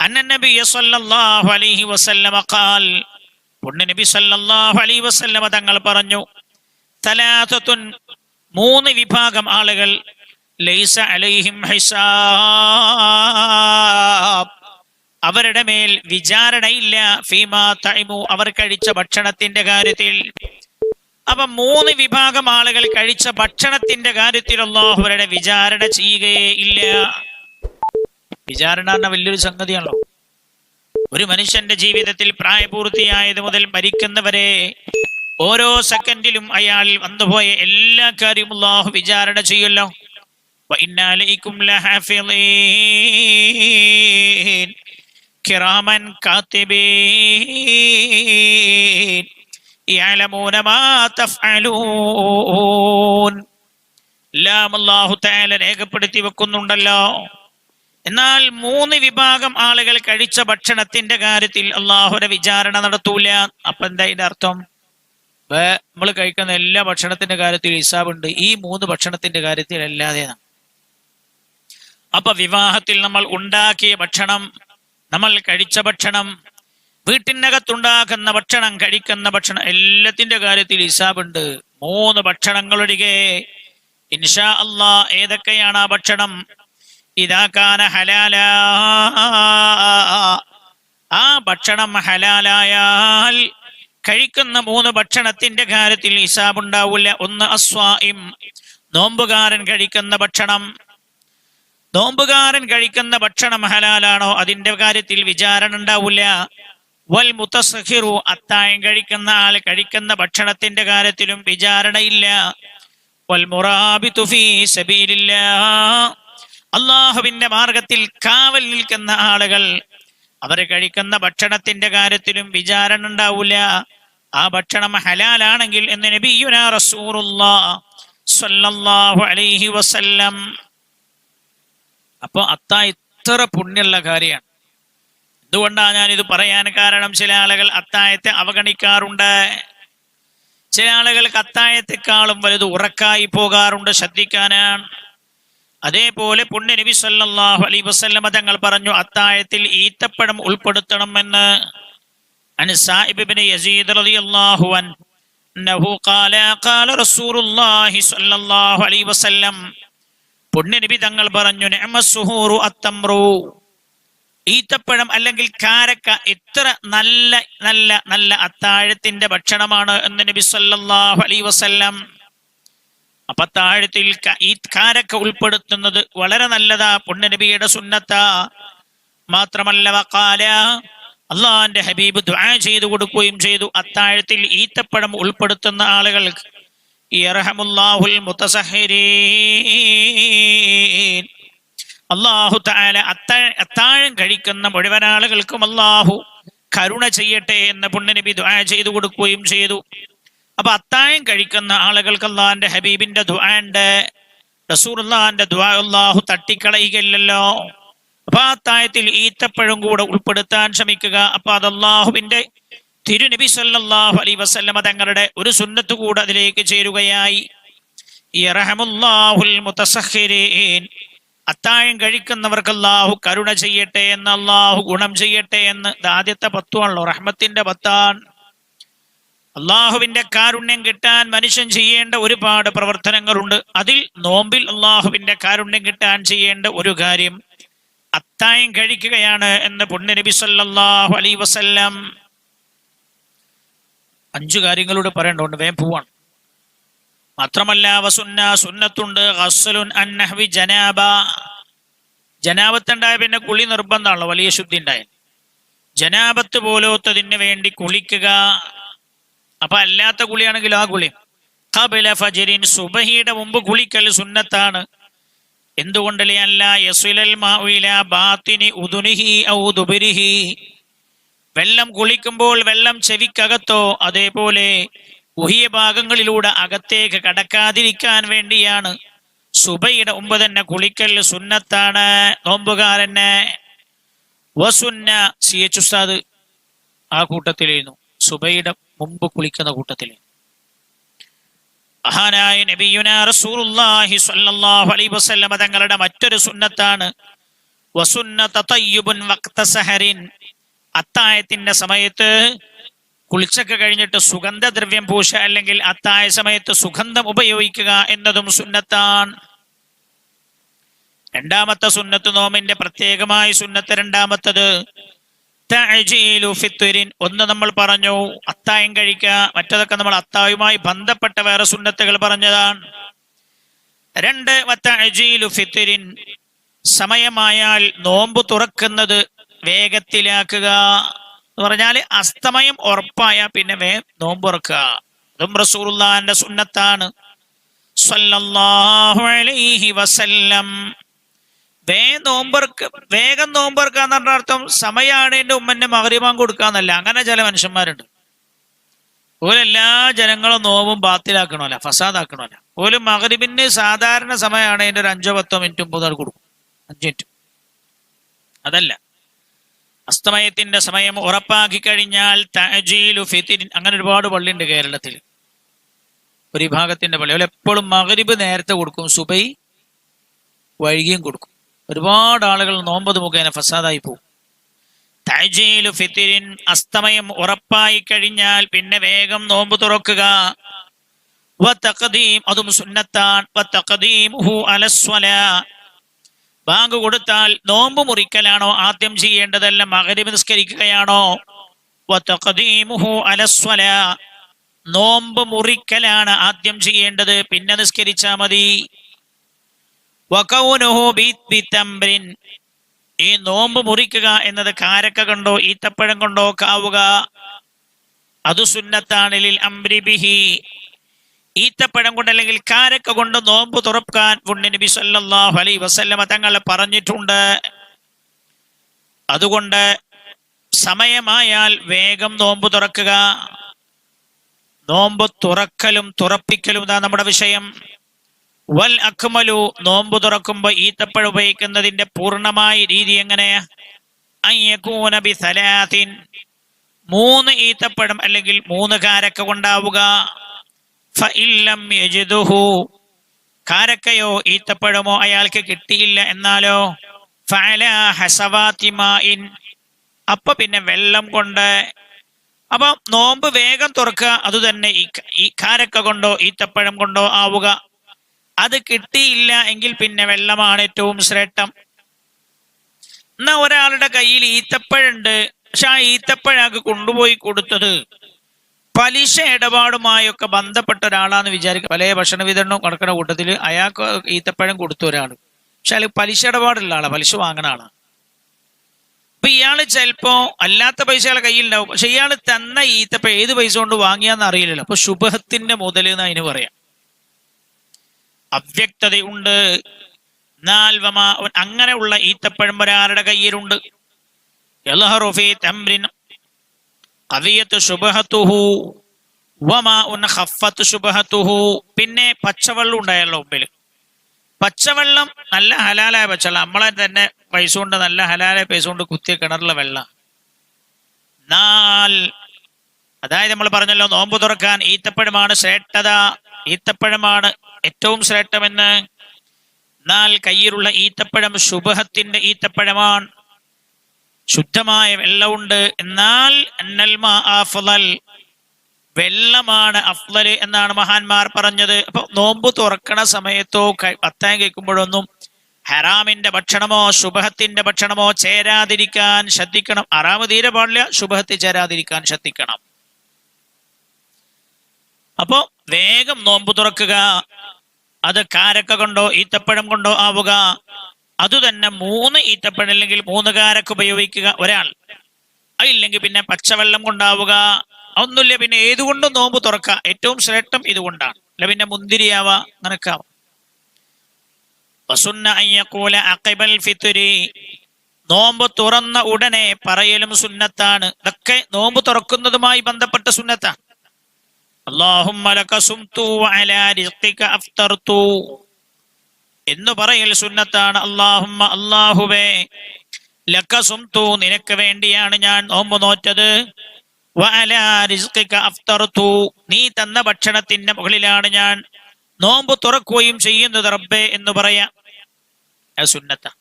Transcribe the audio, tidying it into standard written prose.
അന്നനബി സല്ലല്ലാഹു അലൈഹി വസല്ലമ ഖാൽ, പുണ്യനബി സല്ലല്ലാഹു അലൈഹി വസല്ലമ തങ്ങൾ പറഞ്ഞു, തലാതത്തുൻ, മൂന്ന് വിഭാഗം ആളുകൾ, ലൈസ അലൈഹിം ഹിസാബ്, അവരുടെ മേൽ വിചാരണയില്ല, ഫീമാ തഇമു, അവർ കഴിച്ച ഭക്ഷണത്തിന്റെ കാര്യത്തിൽ. അപ്പൊ മൂന്ന് വിഭാഗം ആളുകൾ കഴിച്ച ഭക്ഷണത്തിന്റെ കാര്യത്തിൽ അല്ലാഹു അവരുടെ വിചാരണ ചെയ്യുകയേ ഇല്ല. വിചാരണ എന്ന വലിയൊരു സംഗതിയാണല്ലോ. ഒരു മനുഷ്യന്റെ ജീവിതത്തിൽ പ്രായപൂർത്തിയായത് മുതൽ മരിക്കുന്നവരെ ഓരോ സെക്കൻഡിലും അയാൾ വന്നുപോയ എല്ലാ കാര്യവും അല്ലാഹു വിചാരണ ചെയ്യല്ലോ. വഇന്നാ അലൈക്കും ലഹാഫിളീൻ കിറാമൻ കാതിബീൻ യഅലമൂന മാ തഫ്അലൂൻ. എല്ലാം അല്ലാഹു തആല രേഖപ്പെടുത്തി വെക്കുന്നുണ്ടല്ലോ. എന്നാൽ മൂന്ന് വിഭാഗം ആളുകൾ കഴിച്ച ഭക്ഷണത്തിന്റെ കാര്യത്തിൽ അല്ലാഹുവിന്റെ വിചാരണ നടത്തൂല. അപ്പൊ എന്താ ഇതിന്റെ അർത്ഥം? നമ്മൾ കഴിക്കുന്ന എല്ലാ ഭക്ഷണത്തിന്റെ കാര്യത്തിൽ ഹിസാബുണ്ട്, ഈ മൂന്ന് ഭക്ഷണത്തിന്റെ കാര്യത്തിൽ അല്ലാതെ. അപ്പൊ വിവാഹത്തിൽ നമ്മൾ ഉണ്ടാക്കിയ ഭക്ഷണം, നമ്മൾ കഴിച്ച ഭക്ഷണം, വീട്ടിനകത്തുണ്ടാക്കുന്ന ഭക്ഷണം, കഴിക്കുന്ന ഭക്ഷണം, എല്ലാത്തിന്റെ കാര്യത്തിൽ ഹിസാബുണ്ട്. മൂന്ന് ഭക്ഷണങ്ങളൊഴികെ ഇൻഷാ അല്ലാഹ്. ഏതൊക്കെയാണ് ആ ഭക്ഷണം? ഇദാകാന ഹലാല, ആ ഭക്ഷണം ഹലാലായാൽ കഴിക്കുന്ന മൂന്ന് ഭക്ഷണത്തിന്റെ കാര്യത്തിൽ ഹിസാബുണ്ടാവില്ല. ഒന്ന് അസ്വാഇം, നോമ്പുകാരൻ കഴിക്കുന്ന ഭക്ഷണം. നോമ്പുകാരൻ കഴിക്കുന്ന ഭക്ഷണം ഹലാലാണോ, അതിന്റെ കാര്യത്തിൽ വിചാരണ ഉണ്ടാവില്ല. വൽ മുതസഹിറു, അത്തായം കഴിക്കുന്ന ആൾ കഴിക്കുന്ന ഭക്ഷണത്തിന്റെ കാര്യത്തിലും വിചാരണയില്ല. വൽ മുറാബിതു ഫീ സബീലില്ലാഹ്, അല്ലാഹുവിന്റെ മാർഗത്തിൽ കാവൽ നിൽക്കുന്ന ആളുകൾ, അവർ കഴിക്കുന്ന ഭക്ഷണത്തിന്റെ കാര്യത്തിലും വിചാരണ ഉണ്ടാവില്ല. ആ ഭക്ഷണം ഹലാലാണെങ്കിൽ എന്ന് നബിയുനാ റസൂലുള്ളാഹി സ്വല്ലല്ലാഹു അലൈഹി വസല്ലം. അപ്പൊ അത്താഴം ഇത്ര പുണ്യമുള്ള കാര്യമാണ്. എന്തുകൊണ്ടാണ് ഞാനിത് പറയാൻ കാരണം? ചില ആളുകൾ അത്താഴത്തെ അവഗണിക്കാറുണ്ട്. ചില ആളുകൾക്ക് അത്താഴത്തെക്കാളും വലുത് ഉറക്കായി പോകാറുണ്ട്. ശ്രദ്ധിക്കാനാണ്. അതേപോലെ പുണ്യ നബി സല്ലല്ലാഹു അലൈഹി വസല്ലം തങ്ങൾ പറഞ്ഞു, അത്താഴത്തിൽ ഈത്തപ്പഴം ഉൾപ്പെടുത്തണമെന്ന്. അൻ സായിബ് ഇബ്നു യസീദ് റളിയല്ലാഹു അൻഹു ഖാല ഖാല റസൂലുള്ളാഹി സ്വല്ലല്ലാഹു അലൈഹി വസല്ലം, പുണ്യ നബി തങ്ങൾ പറഞ്ഞു, നിഅമസ്സുഹൂറു അത്തംറു, ഈത്തപ്പഴം അല്ലെങ്കിൽ കാരക്ക എത്ര നല്ല നല്ല നല്ല അത്താഴത്തിന്റെ ഭക്ഷണമാണ് എന്ന് നബി സല്ലല്ലാഹു അലൈഹി വസല്ലം. അപ്പൊ അത്താഴത്തിൽ ഈ കാരക്ക ഉൾപ്പെടുത്തുന്നത് വളരെ നല്ലതാ, പുണ്യ നബിയുടെ സുന്നത്താ. മാത്രമല്ല വഖാല, അള്ളാഹുവിന്റെ ഹബീബ് ദുആ ചെയ്തു കൊടുക്കുകയും ചെയ്തു, അത്താഴത്തിൽ ഈത്തപ്പഴം ഉൾപ്പെടുത്തുന്ന ആളുകൾക്ക് യർഹമുല്ലാഹുൽ മുതസഹിരീൻ, അല്ലാഹു തആല അത്താഴം കഴിക്കുന്ന മുഴുവൻ ആളുകൾക്കും അല്ലാഹു കരുണ ചെയ്യട്ടെ എന്ന് പുണ്യനബി ദുആ ചെയ്തു കൊടുക്കുകയും ചെയ്തു. അപ്പൊ അത്താഴം കഴിക്കുന്ന ആളുകൾക്ക് അല്ലാഹുവിന്റെ ഹബീബിന്റെ ദുആ ഉണ്ട്. റസൂലുള്ളാഹിന്റെ ദുആ അല്ലാഹു തട്ടിക്കളയുകയില്ലല്ലോ. അപ്പൊ ആ അത്താഴത്തിൽ ഈത്തപ്പഴം കൂടെ ഉൾപ്പെടുത്താൻ ശ്രമിക്കുക. അപ്പൊ അത് അല്ലാഹുവിന്റെ തിരുനബി സല്ലല്ലാഹു അലൈഹി വസല്ലമ തങ്ങളുടെ ഒരു സുന്നത്ത് കൂടെ അതിലേക്ക് ചേരുകയായി. യർഹമുല്ലാഹുൽ മുതസഹിരീൻ, അത്താഴം കഴിക്കുന്നവർക്ക് അല്ലാഹു കരുണ ചെയ്യട്ടെ എന്ന്, അല്ലാഹു ഗുണം ചെയ്യട്ടെ എന്ന്. ഇത് ആദ്യത്തെ പത്തുവാണല്ലോ, റഹ്മത്തിന്റെ പത്താൻ. അള്ളാഹുവിന്റെ കാരുണ്യം കിട്ടാൻ മനുഷ്യൻ ചെയ്യേണ്ട ഒരുപാട് പ്രവർത്തനങ്ങളുണ്ട്. അതിൽ നോമ്പിൽ അള്ളാഹുവിന്റെ കാരുണ്യം കിട്ടാൻ ചെയ്യേണ്ട ഒരു കാര്യം അത്താഴം കഴിക്കുകയാണ് എന്ന് പുണ്യ നബി സല്ലല്ലാഹു അലൈഹി വസല്ലം. 5 കാര്യങ്ങളോട് പറയേണ്ടതുണ്ട്, വേഗം പോവാണ്. മാത്രമല്ല വസുന്ന, സുന്നത്തുണ്ട്, ഗസ്ലുൻ അൻ നഹ്വി ജനാബ, ജനാബത്തുണ്ടായ പിന്നെ കുളി നിർബന്ധമാണല്ലോ, വലിയ ശുദ്ധി ഉണ്ടായ. ജനാബത്ത് പോലത്തതിന് വേണ്ടി കുളിക്കുക. അപ്പൊ അല്ലാത്ത കുളിയാണെങ്കിൽ ആ കുളി ഖബല ഫജ്റിൻ, സുബഹിയുടെ മുമ്പ് കുളിക്കൽ സുന്നത്താണ്. എന്തുകൊണ്ടല്ലേ? അല്ല യസ്വിലൽ മാഉ ഇലാ ബാത്തിനി ഉദുനിഹി ഔ ദുബരിഹി, വെള്ളം കുളിക്കുമ്പോൾ വെള്ളം ചെവിക്കകത്തോ അതേപോലെ ഉഹിയ ഭാഗങ്ങളിലൂടെ അകത്തേക്ക് കടക്കാതിരിക്കാൻ വേണ്ടിയാണ് സുബഹിയുടെ മുമ്പ് തന്നെ കുളിക്കൽ സുന്നത്താണ് നോമ്പുകാരന്. വസുന്ന, സി എച്ച് ഉസ്താദ് ആ കൂട്ടത്തിലായിരുന്നു, സുബഹിയുടെ മുമ്പ് കുളിക്കുന്ന കൂട്ടത്തിൽ. മഹാനായ നബിയുനാ റസൂലുള്ളാഹി സ്വല്ലല്ലാഹു അലൈഹി വസല്ലം തങ്ങളുടെ മറ്റൊരു സുന്നത്താണ് വസുന്നത തയ്യിബുൻ വഖ്ത സഹരിൻ, അത്തായത്തിന്റെ സമയത്ത് കുളിച്ചൊക്കെ കഴിഞ്ഞിട്ട് സുഗന്ധദ്രവ്യം പൂശ, അല്ലെങ്കിൽ അത്തായ സമയത്ത് സുഗന്ധം ഉപയോഗിക്കുക എന്നതും സുന്നത്താണ്. രണ്ടാമത്തെ സുന്നത്ത്, നോമിന്റെ പ്രത്യേകമായ സുന്നത്ത് രണ്ടാമത്തത് തഅജീലു ഫിത്രിൻ. ഒന്ന് നമ്മൾ പറഞ്ഞു അത്തായം കഴിക്കുക, മറ്റതൊക്കെ നമ്മൾ അത്തായുമായി ബന്ധപ്പെട്ട വേറെ സുന്നത്തുകൾ പറഞ്ഞതാണ്. രണ്ട്, വതഅജീലു ഫിത്രിൻ, സമയമായാൽ നോമ്പ് തുറക്കുന്നത് വേഗത്തിലാക്കുക എന്ന് പറഞ്ഞാൽ അസ്തമയം ഉറപ്പായ പിന്നെ നോമ്പ് തുറക്കുക. അതും റസൂലുള്ളാഹിന്റെ സുന്നത്താണ് സ്വല്ലല്ലാഹു അലൈഹി വസല്ലം. വേഗം നോമ്പറക്കാന്ന് പറഞ്ഞ അർത്ഥം സമയമാണ് എന്റെ ഉമ്മന്റെ മഗ്‌രിബാങ്ക് കൊടുക്കാന്നല്ല. അങ്ങനെ ചില മനുഷ്യന്മാരുണ്ട്. ഓരെല്ലാ ജനങ്ങളും നോമ്പും ബാത്തിലാക്കണമല്ല, ഫസാദാക്കണമല്ല. ഓര് മഗ്‌രിബിന് സാധാരണ സമയമാണ് അതിന്റെ ഒരു 5-10 മിനിറ്റ് മുമ്പ് കൊടുക്കും, 5 മിനിറ്റ്. അതല്ല, അസ്തമയത്തിന്റെ സമയം ഉറപ്പാക്കി കഴിഞ്ഞാൽ തഅജീലു ഫിത്രിൻ. അങ്ങനെ ഒരുപാട് പള്ളിയുണ്ട് കേരളത്തിൽ. ഒരു വിഭാഗത്തിന്റെ പള്ളി എപ്പോഴും മഗ്‌രിബ് നേരത്തെ കൊടുക്കും, സുബൈ വൈകിയും കൊടുക്കും. ഒരുപാട് ആളുകൾ നോമ്പത് മുഖേന ഫസാദായി പോകും. തഅജീലു ഫിത്രിൻ, അസ്തമയം ഉറപ്പായി കഴിഞ്ഞാൽ പിന്നെ വേഗം നോമ്പ് തുറക്കുക. വതഖദീം, അതും സുന്നത്താണ്. വതഖദീമുഹു അലസ്വലാ, ബാങ്ക് കൊടുത്താൽ നോമ്പ് മുറിക്കലാണോ ആദ്യം ചെയ്യേണ്ടതല്ല മഗ്‌രിബ് നിസ്കരിക്കുകയാണോ? വതഖദീമുഹു അലസ്വലാ, നോമ്പ് മുറിക്കലാണ് ആദ്യം ചെയ്യേണ്ടത്, പിന്നെ നിസ്കരിച്ചാ മതി. വകൗനുഹു ബിതംറിൻ, ഈ നോമ്പ് മുറിക്കുക എന്നത് കാരക്ക കൊണ്ടോ ഈത്തപ്പഴം കൊണ്ടോ ഒക്കെ ആവുക, അത് സുന്നത്താണ്. ലിൽ അംരി ബിഹി, ഈത്തപ്പഴം കൊണ്ട് അല്ലെങ്കിൽ കാരക്ക കൊണ്ട് നോമ്പ് തുറക്കാൻ നബി സല്ലല്ലാഹു അലൈഹി വസല്ലമ തങ്ങൾ പറഞ്ഞിട്ടുണ്ട്. അതുകൊണ്ട് സമയമായാൽ വേഗം നോമ്പ് തുറക്കുക. നോമ്പ് തുറക്കലും തുറപ്പിക്കലും ഇതാ നമ്മുടെ വിഷയം. വൽ അക്മലു, നോമ്പ് തുറക്കുമ്പോ ഈത്തപ്പഴം ഉപയോഗിക്കുന്നതിന്റെ പൂർണ്ണമായ രീതി എങ്ങനെയാ? അയ്യകൂന ബിസലാത്തിൻ, 3 ഈത്തപ്പഴം അല്ലെങ്കിൽ 3 കാരക്ക കൊണ്ടാവുക. ഫഇല്ലം യജിദുഹു, കാരക്കയോ ഈത്തപ്പഴമോ അയാൾക്ക് കിട്ടിയില്ല എന്നാലോ ഫഅലാ ഹസവാതി മാഇൻ, അപ്പൊ പിന്നെ വെള്ളം കൊണ്ട്. അപ്പൊ നോമ്പ് വേഗം തുറക്കുക, അതുതന്നെ ഈ കാരക്ക കൊണ്ടോ ഈത്തപ്പഴം കൊണ്ടോ ആവുക. അത് കിട്ടിയില്ല എങ്കിൽ പിന്നെ വെള്ളമാണ് ഏറ്റവും ശ്രേഷ്ഠം. എന്നാ ഒരാളുടെ കയ്യിൽ ഈത്തപ്പഴുണ്ട്, പക്ഷെ ആ ഈത്തപ്പഴക്ക് കൊണ്ടുപോയി കൊടുത്തത് പലിശ ഇടപാടുമായൊക്കെ ബന്ധപ്പെട്ട ഒരാളാന്ന് വിചാരിക്കുക. പല ഭക്ഷണ വിതരണവും നടക്കുന്ന കൂട്ടത്തിൽ അയാൾക്ക് ഈത്തപ്പഴം കൊടുത്ത ഒരാൾ, പക്ഷെ അയാൾ പലിശ ഇടപാടുള്ള ആളാണ്, പലിശ വാങ്ങണ ആളാണ്. അപ്പൊ ഇയാള് ചിലപ്പോ അല്ലാത്ത പൈസ അയാളെ കയ്യിൽ ഉണ്ടാവും, പക്ഷെ ഇയാൾ തന്ന ഈത്തപ്പഴം ഏത് പൈസ കൊണ്ട് വാങ്ങിയാന്ന് അറിയില്ലല്ലോ. അപ്പൊ ശുഭഹത്തിന്റെ മുതൽ എന്ന് അതിന് പറയാം. അവ്യക്തതയുണ്ട്. അങ്ങനെയുള്ള ഈത്തപ്പഴം ഒരാളുടെ കയ്യിലുണ്ട്. പിന്നെ പച്ചവെള്ളം ഉണ്ടായല്ലോ മുമ്പിൽ. പച്ചവെള്ളം നല്ല ഹലാലായ പച്ചവെള്ളം, നമ്മളെ തന്നെ പൈസ കൊണ്ട് നല്ല ഹലാലായ പൈസ കൊണ്ട് കുത്തിയ കിണറിലെ വെള്ളം. അതായത് നമ്മൾ പറഞ്ഞല്ലോ നോമ്പ് തുറക്കാൻ ഈത്തപ്പഴമാണ് ശ്രേഷ്ഠത, ഈത്തപ്പഴമാണ് ഏറ്റവും ശ്രേഷ്ഠമെന്ന്. എന്നാൽ കയ്യിലുള്ള ഈത്തപ്പഴം ശുഭഹത്തിന്റെ ഈത്തപ്പഴമാണ്, ശുദ്ധമായ വെള്ളമുണ്ട്. എന്നാൽ വെള്ളമാണ് അഫ്ളൽ എന്നാണ് മഹാന്മാർ പറഞ്ഞത്. അപ്പൊ നോമ്പ് തുറക്കണ സമയത്തോ അത്തായം കേൾക്കുമ്പോഴൊന്നും ഹറാമിന്റെ ഭക്ഷണമോ ശുഭഹത്തിന്റെ ഭക്ഷണമോ ചേരാതിരിക്കാൻ ശ്രദ്ധിക്കണം. ഹറാമ് തീരെ പാടില്ല, ശുഭഹത്തിൽ ചേരാതിരിക്കാൻ ശ്രദ്ധിക്കണം. അപ്പോ വേഗം നോമ്പ് തുറക്കുക. അത് കാരക്ക കൊണ്ടോ ഈത്തപ്പഴം കൊണ്ടോ ആവുക. അതുതന്നെ 3 ഈത്തപ്പഴം അല്ലെങ്കിൽ 3 കാരക്ക ഉപയോഗിക്കുക ഒരാൾ. അതില്ലെങ്കിൽ പിന്നെ പച്ചവെള്ളം കൊണ്ടാവുക. ഒന്നുമില്ല പിന്നെ ഏതുകൊണ്ടും നോമ്പ് തുറക്കുക. ഏറ്റവും ശ്രേഷ്ഠം ഇതുകൊണ്ടാണ്. അല്ല പിന്നെ മുന്തിരിയാവ, അങ്ങനൊക്കാവാം. നോമ്പ് തുറന്ന ഉടനെ പറയലും സുന്നത്താണ്. ഇതൊക്കെ നോമ്പ് തുറക്കുന്നതുമായി ബന്ധപ്പെട്ട സുന്നത്താണ്. അല്ലാഹുമ്മ ലക സുംതു വഅലാ റിസ്ഖിക അഫ്തർതു എന്ന് പറയൽ സുന്നത്താണ്. അല്ലാഹുമ്മ, അല്ലാഹുവേ, ലക സുംതു, നിനക്ക് വേണ്ടിയാണ് ഞാൻ നോമ്പ് നോറ്റത്. വഅലാ റിസ്ഖിക അഫ്തർതു, നീ തന്ന ഭക്ഷണത്തിന്റെ മുകളിലാണ് ഞാൻ നോമ്പ് തുറക്കുകയും ചെയ്യുന്നത് റബ്ബേ എന്ന് പറയാം. അത് സുന്നത്താണ്.